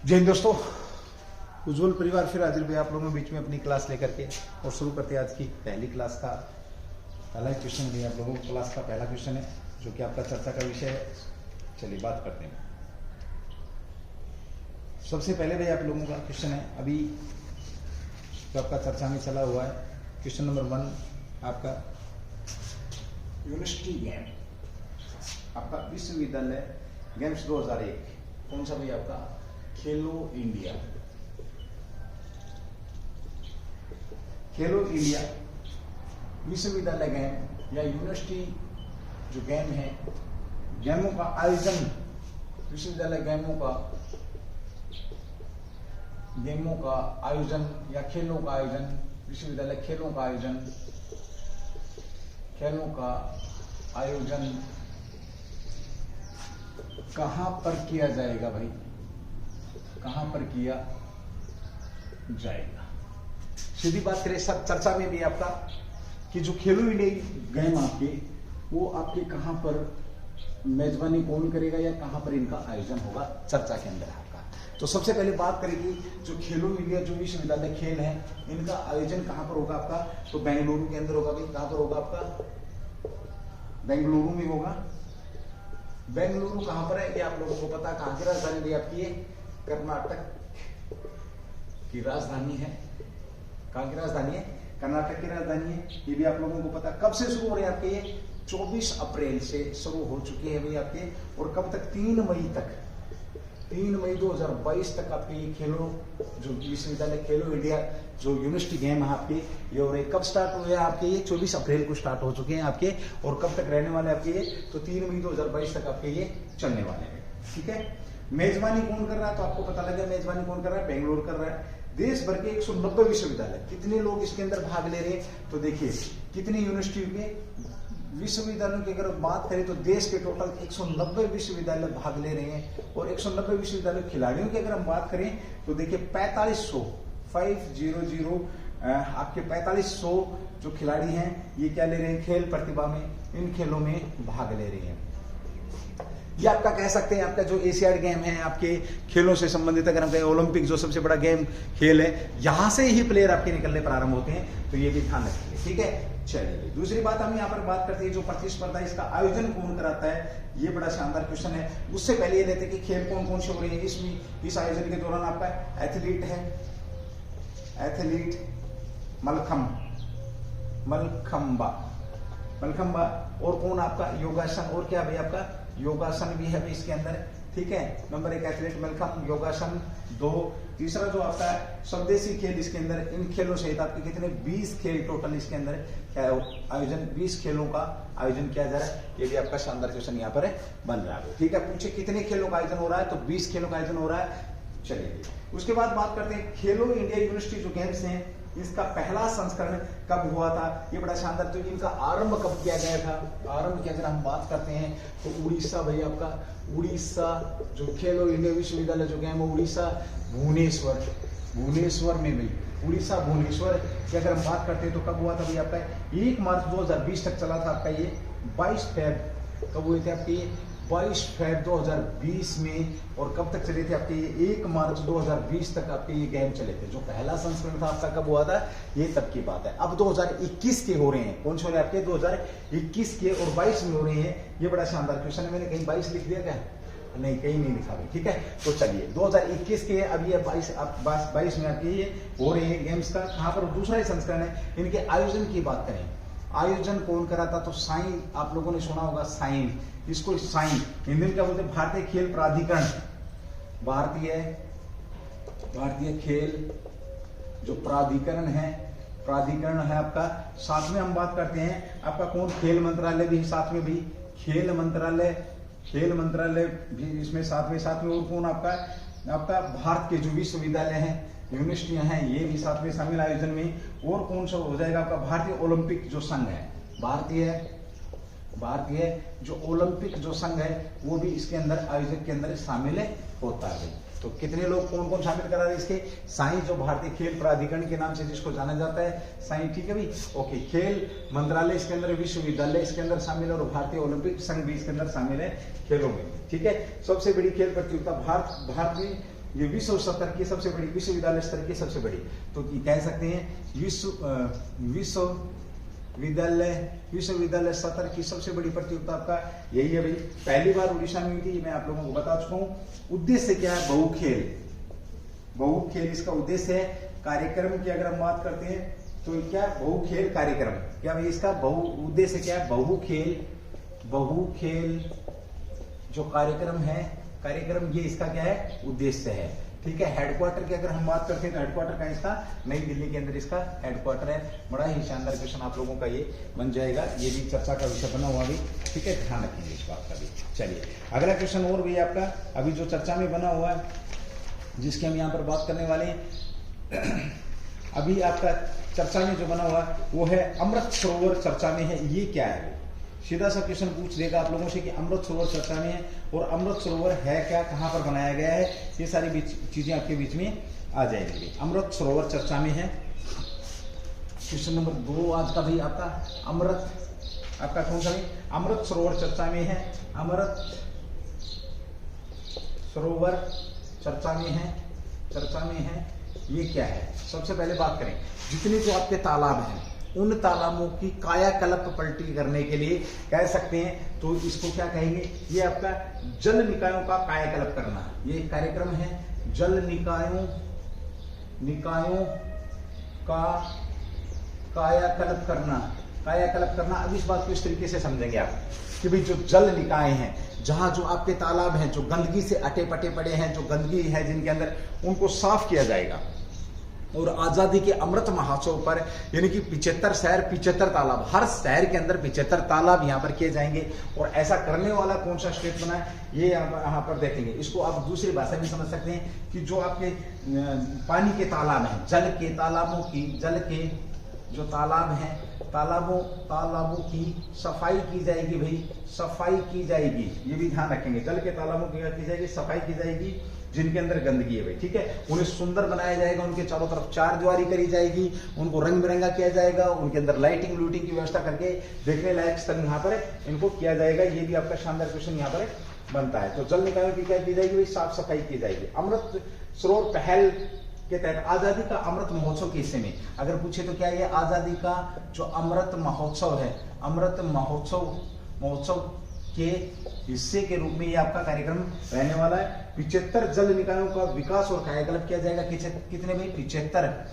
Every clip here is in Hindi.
जय हिंद दोस्तों, उज्जवल परिवार फिर हाजिर हुए आप लोगों के बीच में अपनी क्लास लेकर के और शुरू करते हैं आज की पहली क्लास का पहला क्वेश्चन दिया आप लोगों को। क्लास का पहला क्वेश्चन है जो कि आपका चर्चा का विषय है। चलिए बात करते हैं। सबसे पहले भाई आप लोगों का क्वेश्चन है अभी जो आपका चर्चा में चला हुआ है। क्वेश्चन नंबर 1 आपका यूनिवर्सिटी गेम, आपका विश्वविद्यालय गेम्स 2001 कौन सा भाई आपका खेलो इंडिया। खेलो इंडिया विश्वविद्यालय गेम या यूनिवर्सिटी जो गेम है, गेमों का आयोजन, विश्वविद्यालय गेमों का आयोजन या खेलों का आयोजन, विश्वविद्यालय खेलों का आयोजन कहां पर किया जाएगा भाई, कहां पर किया जाएगा। सीधी बात करें सब चर्चा में भी आपका कि जो खेलो इंडिया गेम आपके वो आपके कहां पर मेजबानी कौन करेगा या कहां पर इनका आयोजन होगा चर्चा के अंदर आपका। तो सबसे पहले बात करेगी जो खेलो इंडिया जो विश्वविद्यालय खेल है इनका आयोजन कहां पर होगा आपका। तो बेंगलुरु के अंदर होगा भाई। कहां पर होगा आपका, बेंगलुरु में होगा। बेंगलुरु कहां पर है ये आप लोगों को पता। कहां की राजधानी भी आपकी है, कर्नाटक की राजधानी है। कहां की राजधानी है, कर्नाटक की राजधानी है। ये भी आप लोगों को पता। कब से शुरू हो रहे हैं आपके ये 24 अप्रैल से शुरू हो चुके हैं भाई आपके, और कब तक 3 मई तक, 3 मई 2022 तक आपके ये खेलो जो विश्वविद्यालय खेलो इंडिया जो यूनिवर्सिटी गेम है आपके ये हो रहे। कब स्टार्ट हुए हैं आपके ये 24 अप्रैल को स्टार्ट हो चुके हैं आपके, और कब तक रहने वाले आपके ये, तो 3 मई 2022 तक आपके ये चलने वाले हैं। ठीक है। मेजबानी कौन कर रहा है तो आपको पता लगा मेजबानी कौन कर रहा है, बेंगलुरु कर रहा है। देश भर के 190 विश्वविद्यालय, कितने लोग इसके अंदर भाग ले रहे हैं तो देखिए कितनी यूनिवर्सिटी के विश्वविद्यालयों की अगर बात करें तो देश के टोटल 190 विश्वविद्यालय भाग ले रहे हैं। और 190 विश्वविद्यालय खिलाड़ियों की अगर हम बात करें तो देखिए 4500 आपके 4500 जो खिलाड़ी हैं ये क्या ले रहे हैं, खेल प्रतिभा में, इन खेलों में भाग ले रहे हैं। ये आपका कह सकते हैं आपका जो एशियाड गेम है आपके खेलों से संबंधित, अगर हम कहें ओलंपिक जो सबसे बड़ा गेम खेल है, यहां से ही प्लेयर आपके निकलने प्रारंभ होते हैं। तो ये भी ध्यान रखिए। ठीक है। चलिए दूसरी बात हम यहाँ पर बात करते हैं जो प्रतिस्पर्धा इसका आयोजन कौन कराता है। ये बड़ा शानदार क्वेश्चन है। उससे पहले ये लेते हैं कि खेल कौन कौन से हो रहे हैं इसमें। इस आयोजन के दौरान आपका एथलीट है, एथलीट मलखंबा, और कौन आपका योगासन, और क्या भाई आपका योगासन भी है इसके अंदर। ठीक है। नंबर 1 एथलीट मलखंब, योगासन 2। तीसरा जो आपका स्वदेशी खेल इसके अंदर, इन खेलों सहित आपके कितने 20 खेल टोटल इसके अंदर क्या आयोजन, 20 खेलों का आयोजन किया जा रहा है। ये भी आपका शानदार क्वेश्चन यहाँ पर बन रहा है। ठीक है। पूछे कितने खेलों का आयोजन हो रहा है तो 20 खेलों का आयोजन हो रहा है। चलिए उसके बाद बात करते हैं खेलो इंडिया यूनिवर्सिटी जो गेम्स हैं इसका पहला संस्करण कब हुआ था। ये बड़ा शानदार। तो इनका आरंभ कब किया गया था, आरंभ की अगर हम बात करते हैं तो उड़ीसा भाई आपका, उड़ीसा जो खेलो इंडिया विश्वविद्यालय जो गेम है उड़ीसा भुवनेश्वर में भाई, उड़ीसा भुवनेश्वर की अगर हम बात करते हैं तो कब हुआ था भाई आपका 1 मार्च 2020 तक चला था आपका ये। 22 फेब कब हुए थे आपके ये, 22 फेब 2020 में, और कब तक चले थे आपके ये 1 मार्च 2020 तक आपके ये गेम चले थे। जो पहला संस्करण था आपका कब हुआ था ये तब की बात है। अब 2021 के हो रहे हैं, कौन से हो रहे हैं आपके 2021 के और 22 में हो रहे हैं। ये बड़ा शानदार क्वेश्चन है। मैंने कहीं 22 लिख दिया क्या, नहीं कहीं नहीं लिखा भाई। ठीक है। तो चलिए 2021 के अब ये 22 में आपके ये हो रहे हैं गेम्स का। कहां पर दूसरा ही संस्करण है। इनके आयोजन की बात करें, आयोजन कौन कराता तो साइन, आप लोगों ने सुना होगा साइन, इसको साइन हिंदी में क्या बोलते हैं, भारतीय खेल प्राधिकरण, भारतीय खेल जो प्राधिकरण है आपका। साथ में हम बात करते हैं आपका कौन, खेल मंत्रालय भी साथ में, भी खेल मंत्रालय भी इसमें साथ में, और कौन आपका भारत के जो विश्वविद्यालय हैं यूनिवर्सिटियां हैं ये भी साथ में शामिल आयोजन में। और कौन सा हो जाएगा आपका भारतीय ओलंपिक जो संघ है, भारतीय जो ओलंपिक जो संघ है वो भी इसके अंदर आयोजक के अंदर शामिल होता है। तो कितने लोग कौन कौन शामिल करा रहे हैं इसके, साई जो भारतीय खेल प्राधिकरण के नाम से जिसको जाना जाता है साई। ठीक है भाई। ओके। खेल मंत्रालय इसके अंदर, विश्वविद्यालय इसके अंदर शामिल है, और भारतीय ओलंपिक संघ भी इसके अंदर शामिल है खेलों में। ठीक है। सबसे बड़ी खेल प्रतियोगिता भारत में ये विश्व स्तर की सबसे बड़ी, विश्वविद्यालय स्तर की सबसे बड़ी, तो कह सकते हैं विश्वविद्यालय स्तर की सबसे बड़ी प्रतियोगिता आपका यही है भाई। पहली बार उड़ीसा में हुई थी, मैं आप लोगों को बता चुका हूं। उद्देश्य क्या है? बहुखेल इसका उद्देश्य है। कार्यक्रम की अगर हम बात करते हैं तो क्या बहुखेल कार्यक्रम, क्या भाई इसका उद्देश्य क्या है? बहुखेल जो कार्यक्रम है, कार्यक्रम ये इसका क्या है? उद्देश्य है। ठीक है। हेडक्वार्टर की अगर हम बात करते हैं तो हेडक्वार्टर का इसका नई दिल्ली के अंदर इसका हेडक्वार्टर है। बड़ा ही शानदार क्वेश्चन आप लोगों का ये बन जाएगा, ये भी चर्चा का विषय बना हुआ भी। ठीक है, ध्यान रखेंगे इस बात का भी। चलिए अगला क्वेश्चन और भी आपका अभी जो चर्चा में बना हुआ है, जिसकी हम यहाँ पर बात करने वाले हैं। अभी आपका चर्चा में जो बना हुआ है वो है अमृत सरोवर चर्चा में है, ये क्या है? सीधा सा क्वेश्चन पूछ देगा आप लोगों से कि अमृत सरोवर चर्चा में है और अमृत सरोवर है क्या, कहां पर बनाया गया है, ये सारी चीजें आपके बीच में आ जाएंगी। अमृत सरोवर चर्चा में है। क्वेश्चन नंबर 2 आज का भाई आपका अमृत, आपका कौन सा? अमृत सरोवर चर्चा में है। अमृत सरोवर चर्चा में है, ये क्या है? सबसे पहले बात करें, जितने जो आपके तालाब हैं उन तालाबों की कायाकल्प पलटी करने के लिए कह सकते हैं, तो इसको क्या कहेंगे? ये आपका जल निकायों का कायाकल्प करना, ये कार्यक्रम है। जल निकायों का कायाकल्प करना। अब इस बात को इस तरीके से समझेंगे आप कि भाई जो जल निकाय हैं, जहां जो आपके तालाब हैं जो गंदगी से अटे पटे पड़े हैं, जो गंदगी है जिनके अंदर, उनको साफ किया जाएगा। और आजादी के अमृत महोत्सव पर यानी कि 75 शहर 75 तालाब, हर शहर के अंदर 75 तालाब यहाँ पर किए जाएंगे। और ऐसा करने वाला कौन सा स्टेट बना है, ये यहाँ पर देखेंगे। इसको आप दूसरी भाषा में समझ सकते हैं कि जो आपके पानी के तालाब हैं, जल के जो तालाब हैं, तालाबों की सफाई की जाएगी भाई, सफाई की जाएगी। ये भी ध्यान रखेंगे, जल के तालाबों की जाएगी, सफाई की जाएगी जिनके अंदर गंदगी है भाई। ठीक है, उन्हें सुंदर बनाया जाएगा, उनके चारों तरफ चारदीवारी करी जाएगी, उनको रंग बिरंगा किया जाएगा, उनके अंदर लाइटिंग लूटिंग की व्यवस्था करके देखने लायक स्थल यहाँ पर इनको किया जाएगा। ये भी आपका शानदार क्वेश्चन यहाँ पर बनता है। तो जल निकायों की क्या की जाएगी भाई? साफ सफाई की जाएगी। अमृत सरोवर पहल के तहत आजादी का अमृत महोत्सव के हिस्से में अगर पूछे तो क्या ये आजादी का जो अमृत महोत्सव है, अमृत महोत्सव के हिस्से के रूप में ये आपका कार्यक्रम रहने वाला है। 75 जल निकायों का विकास और कायाकल्प किया जाएगा। कितने भाई? 75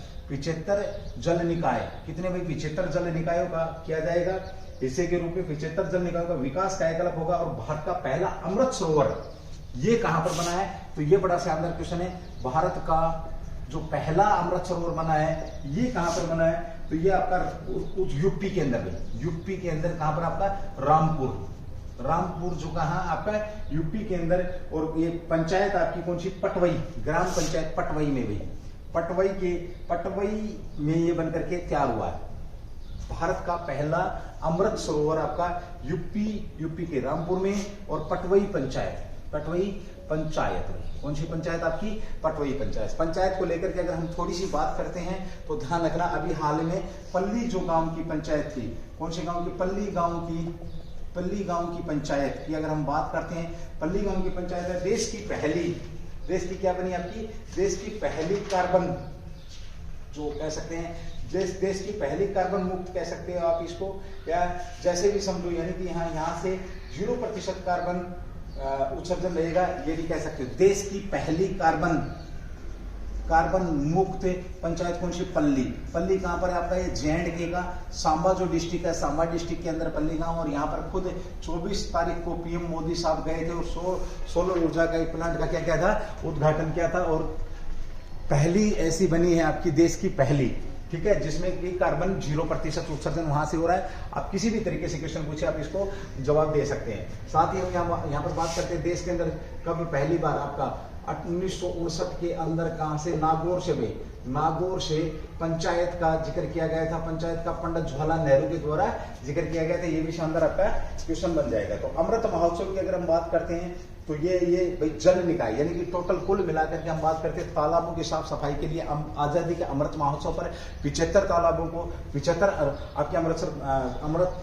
जल निकाय, कितने भाई? 75 जल निकायों का किया जाएगा हिस्से के रूप में। 75 जल निकायों का विकास कायाकल्प होगा। और भारत का पहला अमृत सरोवर ये कहां पर बना है? तो ये बड़ा शानदार क्वेश्चन है। भारत का जो पहला अमृत सरोवर बना है ये कहां पर बना है? तो ये आपका यूपी के अंदर, यूपी के अंदर कहां पर? आपका रामपुर जो कहा आपका यूपी के अंदर। और ये पंचायत आपकी कौन सी? पटवई, ग्राम पंचायत पटवई में भी, पटवई में ये बनकर के तैयार हुआ है। भारत का पहला अमृत सरोवर आपका यूपी के रामपुर में। और पटवई पंचायत कौन सी पंचायत आपकी? पटवई पंचायत को लेकर के अगर हम थोड़ी सी बात करते हैं तो ध्यान रखना, अभी हाल में पल्ली जो गांव की पंचायत थी, कौन से गांव की? पल्ली गांव की पंचायत की अगर हम बात करते हैं, पल्ली गांव की पंचायत है देश की क्या बनी आपकी? देश की पहली कार्बन, जो कह सकते हैं देश की पहली कार्बन मुक्त कह सकते हो आप इसको, या जैसे भी समझो, यानी कि यहाँ से 0% कार्बन उत्सर्जन रहेगा, ये भी कह सकते हो। देश की पहली कार्बन मुक्त पंचायत कौन सी? पल्ली कहां पर है आपका? ये जे&के का सांबा जो डिस्ट्रिक्ट है, सांबा डिस्ट्रिक्ट के अंदर पल्ली गांव। और यहाँ पर खुद 24 तारीख को पीएम मोदी साहब गए थे और सोलर ऊर्जा का प्लांट का क्या था? उद्घाटन किया था। और पहली ऐसी बनी है आपकी देश की पहली, ठीक है, जिसमें कि कार्बन 0% उत्सर्जन वहां से हो रहा है। आप किसी भी तरीके से क्वेश्चन पूछे आप इसको जवाब दे सकते हैं। साथ ही हम यहाँ पर बात करते हैं देश के अंदर कब पहली बार आपका 1959 के अंदर कहां से? नागौर से पंचायत का जिक्र किया गया था। पंचायत का पंडित जवाहरलाल नेहरू के द्वारा जिक्र किया गया था। ये भी शानदार आपका क्वेश्चन बन जाएगा। तो अमृत महोत्सव की अगर हम बात करते हैं तो ये भाई जल निकाय यानी कि टोटल कुल मिलाकर के हम बात करते हैं तालाबों की साफ सफाई के लिए आजादी के अमृत महोत्सव पर 75 तालाबों को 75 आपके अमृत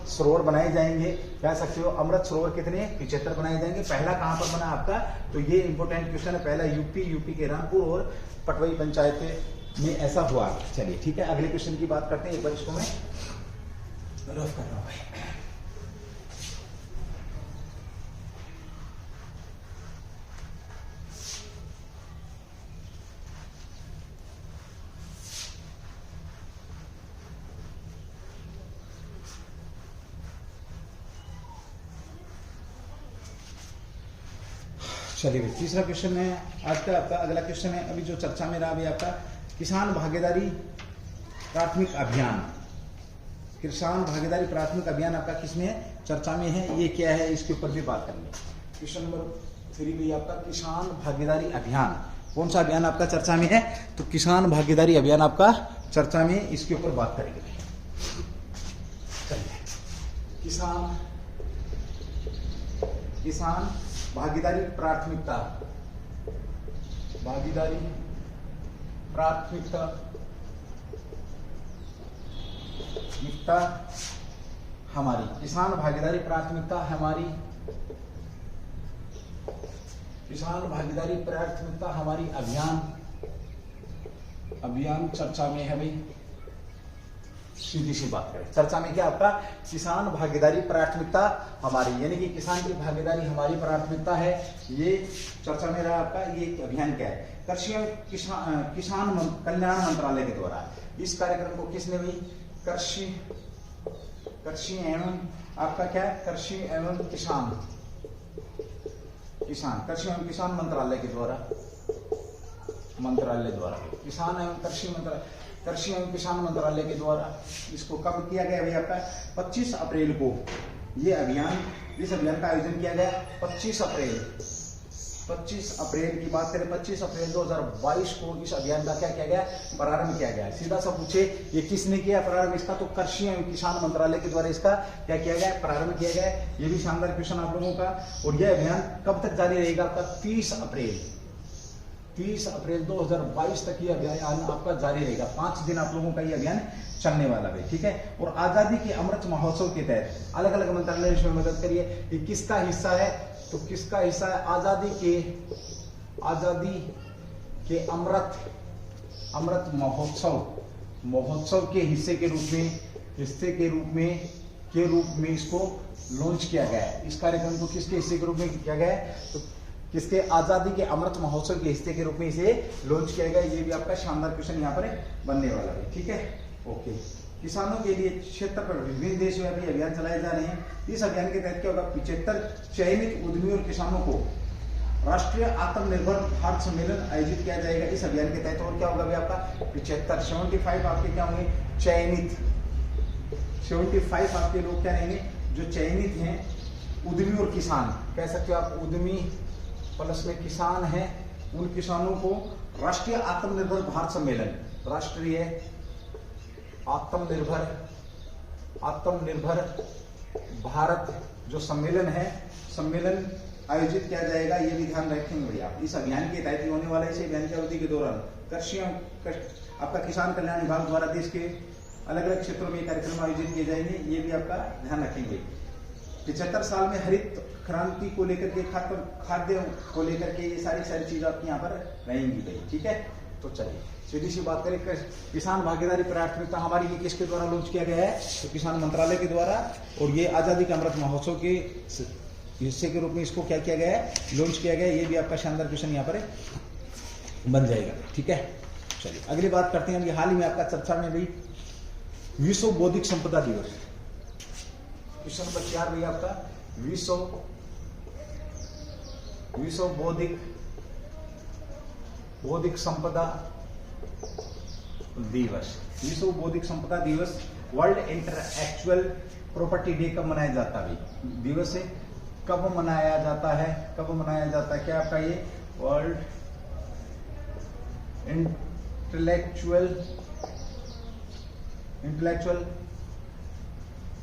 सरोवर बनाए जाएंगे। कह सकते हो अमृत सरोवर कितने 75 बनाए जाएंगे। पहला कहां पर बना आपका, तो ये इंपोर्टेंट क्वेश्चन है। पहला यूपी के रामपुर और पटवई पंचायत में ऐसा हुआ। चलिए ठीक है, अगले क्वेश्चन की बात करते हैं। एक बार इसको मैं रफ कर रहा हूं भाई। चलिए तीसरा क्वेश्चन है आज का आपका। अगला क्वेश्चन है अभी जो चर्चा में रहा अभी आपका किसान भागीदारी प्राथमिक अभियान। किसान भागीदारी प्राथमिक अभियान आपका किसमें चर्चा में है, ये क्या है, इसके ऊपर भी बात करेंगे। क्वेश्चन नंबर 3 भी आपका किसान भागीदारी अभियान। कौन सा अभियान आपका चर्चा में है, तो किसान भागीदारी अभियान आपका चर्चा में, इसके ऊपर बात करेंगे। चलिए किसान भागीदारी प्राथमिकता हमारी किसान भागीदारी प्राथमिकता हमारी अभियान चर्चा में है भाई। सीधी सी बात करें, चर्चा में क्या आपका किसान भागीदारी प्राथमिकता हमारी, यानी कि किसान की भागीदारी हमारी प्राथमिकता है। ये चर्चा में रहा आपका। ये अभियान क्या है, कृषि एवं किसान कल्याण मंत्रालय के द्वारा। इस कार्यक्रम को किसने भी कृषि एवं आपका क्या है, कृषि एवं किसान मंत्रालय के द्वारा कृषि एवं किसान मंत्रालय के द्वारा इसको कब किया गया भाई आपका 25 अप्रैल को। इस अभियान का आयोजन किया गया 25 अप्रैल की बात करें, 25 अप्रैल 2022 को इस अभियान का क्या किया गया, प्रारंभ किया गया। सीधा सा पूछे ये किसने किया प्रारंभ इसका, तो कृषि एवं किसान मंत्रालय के द्वारा इसका क्या किया गया, प्रारंभ किया गया। ये भी शानदार क्वेश्चन आप लोगों का। और यह अभियान कब तक जारी रहेगा आपका 30 अप्रैल 2022 तक ये अभियान आपका जारी रहेगा। 5 दिन आप लोगों का ये अभियान चलने वाला है, ठीक है। और आजादी के अमृत महोत्सव के तहत अलग अलग मंत्रालय इसमें मदद करिए। ये किसका हिस्सा है, तो किसका हिस्सा है, आजादी के अमृत महोत्सव के हिस्से के रूप में इसको लॉन्च किया गया है। इस कार्यक्रम को किसके हिस्से के रूप में किया गया है, तो किसके, आजादी के अमृत महोत्सव के हिस्से के रूप में इसे लॉन्च किया गया। ये भी आपका शानदार क्वेश्चन यहाँ पर बनने वाला है, ठीक है। ओके, किसानों के लिए क्षेत्र पर विभिन्न देशव्यापी अभियान चलाए जा रहे हैं। इस अभियान के तहत क्या होगा, 75 चयनित उद्यमी और किसानों को राष्ट्रीय आत्मनिर्भर भारत सम्मेलन आयोजित किया जाएगा इस अभियान के तहत। और क्या होगा भाई आपका 75 आपके क्या होंगे, चयनित 75 आपके लोग क्या रहेंगे, जो चयनित हैं, उद्यमी और किसान कह सकते हो आप, उद्यमी प्लस में किसान हैं, उन किसानों को राष्ट्रीय आत्मनिर्भर भारत सम्मेलन, राष्ट्रीय आत्मनिर्भर भारत जो सम्मेलन है, सम्मेलन आयोजित किया जाएगा। ये भी ध्यान रखेंगे भैया। इस अभियान के तहत होने वाला इस अभियान की अवधि के दौरान आपका किसान कल्याण विभाग द्वारा देश के अलग अलग क्षेत्रों में कार्यक्रम आयोजित किए जाएंगे। ये भी आपका ध्यान रखेंगे। 75 साल में हरित क्रांति को लेकर के, खाद्य को लेकर के, ये सारी चीजें आपकी यहाँ पर रहेंगी भाई, ठीक है। तो चलिए सीधी सी बात करें, किसान भागीदारी प्राथमिकता हमारी ये किसके द्वारा लॉन्च किया गया है, तो किसान मंत्रालय के द्वारा। और ये आजादी के अमृत महोत्सव के हिस्से के रूप में इसको क्या किया गया है, लॉन्च किया गया है। ये भी आपका शानदार क्वेश्चन यहाँ पर बन जाएगा, ठीक है। चलिए अगली बात करते हैं। हाल ही में आपका चर्चा में भी विश्व बौद्धिक संपदा दिवस, क्वेश्चन नंबर 4 भी आपका विश्व बौद्धिक संपदा दिवस, वर्ल्ड इंटेलेक्चुअल प्रॉपर्टी डे कब मनाया जाता है, दिवस है कब मनाया जाता है, क्या आपका ये world intellectual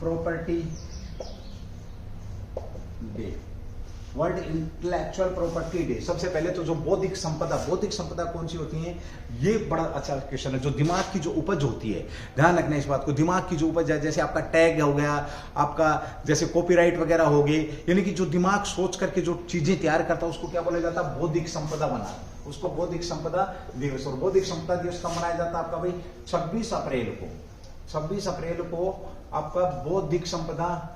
property day world intellectual property day. सबसे पहले तो जो बौद्धिक संपदा कौन सी होती है, ये बड़ा अच्छा क्वेश्चन है। जो दिमाग की जो उपज होती है, ध्यान रखना इस बात को, दिमाग की जो उपज है, जैसे आपका टैग हो गया, आपका जैसे कॉपीराइट वगैरह हो गए, यानी कि जो दिमाग सोच करके जो चीजें तैयार करता है उसको क्या बोला जाता है, बौद्धिक संपदा बना, उसको बौद्धिक संपदा दिवस। और बौद्धिक संपदा दिवस कब मनाया जाता है आपका भाई, 26 अप्रैल को। 26 अप्रैल को आपका बौद्धिक संपदा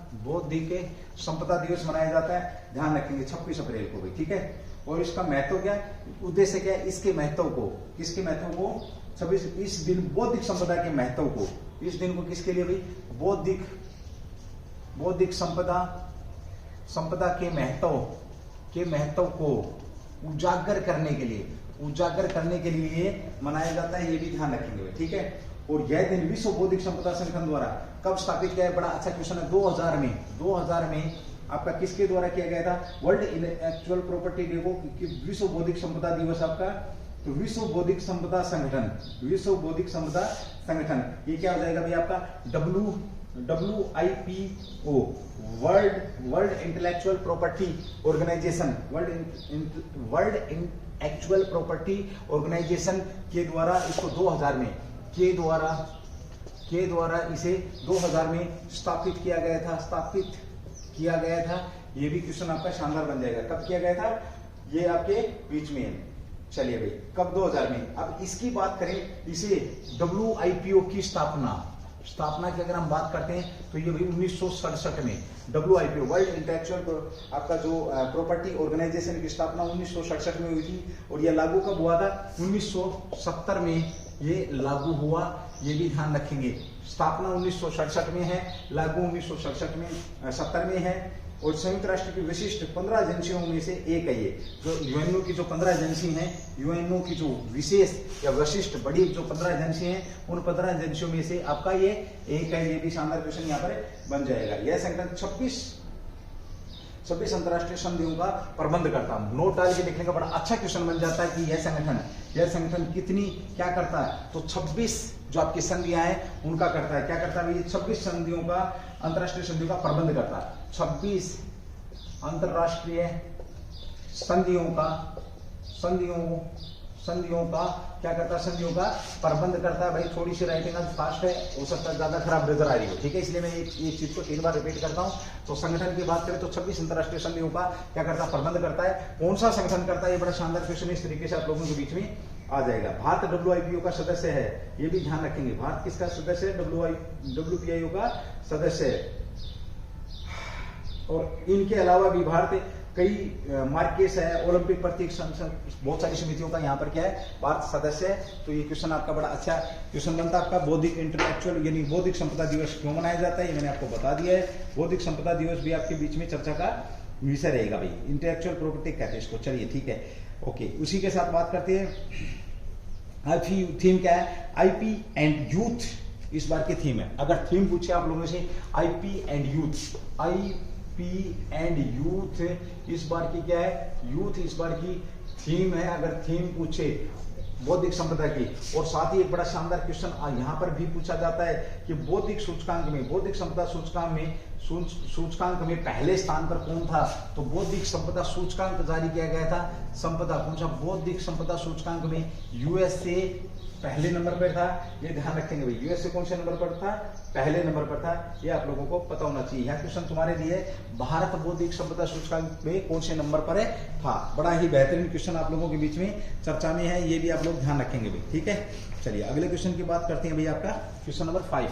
दिवस मनाया जाता है, ध्यान रखेंगे 26 अप्रैल को भी, ठीक है। और इसका महत्व क्या है, उद्देश्य क्या है, इसके महत्व को, किसके महत्व को, 26 इस दिन बौद्धिक संपदा के महत्व को, इस दिन को किसके लिए भाई, बौद्धिक संपदा के महत्व को उजागर करने के लिए मनाया जाता है, ये भी ध्यान रखेंगे भाई, ठीक है। और यह दिन विश्व बौद्धिक संपदा संगठन द्वारा कब स्थापित किया है, बड़ा अच्छा क्वेश्चन है, 2000 में आपका किसके द्वारा किया गया था, वर्ल्ड इंटेलेक्चुअल प्रॉपर्टी डे को, विश्व बौद्धिक संपदा दिवस आपका, तो विश्व बौद्धिक संपदा संगठन, ये क्या हो जाएगा भाई आपका, WIPO, world intellectual property organisation, world intellectual property organisation के द्वारा इसको 2000 में के द्वारा इसे 2000 में स्थापित किया गया था। ये भी क्वेश्चन आपका शानदार बन जाएगा, कब किया गया था, ये आपके बीच में है। चलिए भाई, कब, 2000 में। अब इसकी बात करें, इसे WIPO की स्थापना की अगर हम बात करते हैं तो ये भाई 1967 में WIPO, वर्ल्ड इंटेलेक्चुअल आपका जो प्रॉपर्टी ऑर्गेनाइजेशन की स्थापना 1967 में हुई थी। और ये लागू कब हुआ था, 1970 में ये लागू हुआ, ये भी ध्यान रखेंगे। स्थापना 1967 में है, लागू 1970 में है। और संयुक्त राष्ट्र की विशिष्ट 15 एजेंसियों में से एक है ये, जो यूएनओ की जो 15 एजेंसी हैं, यूएनओ की जो विशेष या विशिष्ट बड़ी जो 15 एजेंसी हैं, उन 15 एजेंसियों में से आपका ये एक है। ये भी शानदार क्वेश्चन यहाँ पर बन जाएगा। यह संगठन 26 अंतरराष्ट्रीय संधियों का प्रबंध करता है। नोट डाल के लिखने का बड़ा अच्छा क्वेश्चन बन जाता है कि यह संगठन कितनी क्या करता है, तो 26 जो आपकी संधियां हैं उनका करता है, क्या करता है, ये 26 संधियों का, अंतरराष्ट्रीय संधियों का प्रबंध करता है। 26 अंतरराष्ट्रीय संधियों का क्या करता है, संधियों का प्रबंध करता है। भाई थोड़ी सी राइटिंग आज फास्ट है, हो सकता है ज्यादा खराब नजर आ रही हो, ठीक है, इसलिए मैं एक चीज को 3 बार रिपीट करता हूं। तो संगठन की बात करें तो 26 अंतरराष्ट्रीय संधियों का क्या करता है, प्रबंध करता है। कौन सा संगठन करता है, ये बड़ा शानदार क्वेश्चन इस तरीके से आप लोगों के बीच में आ जाएगा। भारत WIPO का सदस्य है, ये भी ध्यान रखेंगे। भारत किसका सदस्य है, WPIO का सदस्य है। और इनके अलावा भी भारत कई मार्केस है, ओलंपिक प्रतीक बहुत सारी समितियों का यहाँ पर क्या है, भारत सदस्य है। तो ये क्वेश्चन आपका बड़ा अच्छा क्वेश्चन बनता है आपका। बौद्धिक इंटेलेक्चुअल यानी बौद्धिक संपदा दिवस क्यों मनाया जाता है, ये मैंने आपको बता दिया है। बौद्धिक संपदा दिवस भी आपके बीच में चर्चा का विषय रहेगा भाई, इंटेलेक्चुअल प्रॉपर्टी कहते हैं इसको। चलिए ठीक है, ओके। उसी के साथ बात करते हैं, थीम क्या है, IP एंड यूथ इस बार की थीम है। अगर थीम पूछे आप लोगों से IP एंड यूथ इस बार की क्या है, यूथ इस बार की थीम है। अगर थीम पूछे बौद्धिक संपदा की, और साथ ही एक बड़ा शानदार क्वेश्चन यहाँ पर भी पूछा जाता है कि बौद्धिक संपदा सूचकांक में पहले स्थान पर कौन था, तो बौद्धिक संपदा सूचकांक जारी किया गया था। कौन सा बौद्धिक संपदा सूचकांक में USA पहले नंबर पर था, ये ध्यान रखेंगे भाई। USA कौन से नंबर पर था, पहले नंबर पर था, ये आप लोगों को पता होना चाहिए। यह क्वेश्चन तुम्हारे लिए भारत बौद्धिक संपदा सूचकांक में कौन से नंबर पर था, बड़ा ही बेहतरीन क्वेश्चन आप लोगों के बीच में चर्चा में है, ये भी आप लोग ध्यान रखेंगे भाई, ठीक है। चलिए अगले क्वेश्चन की बात करते हैं भाई, आपका क्वेश्चन नंबर 5।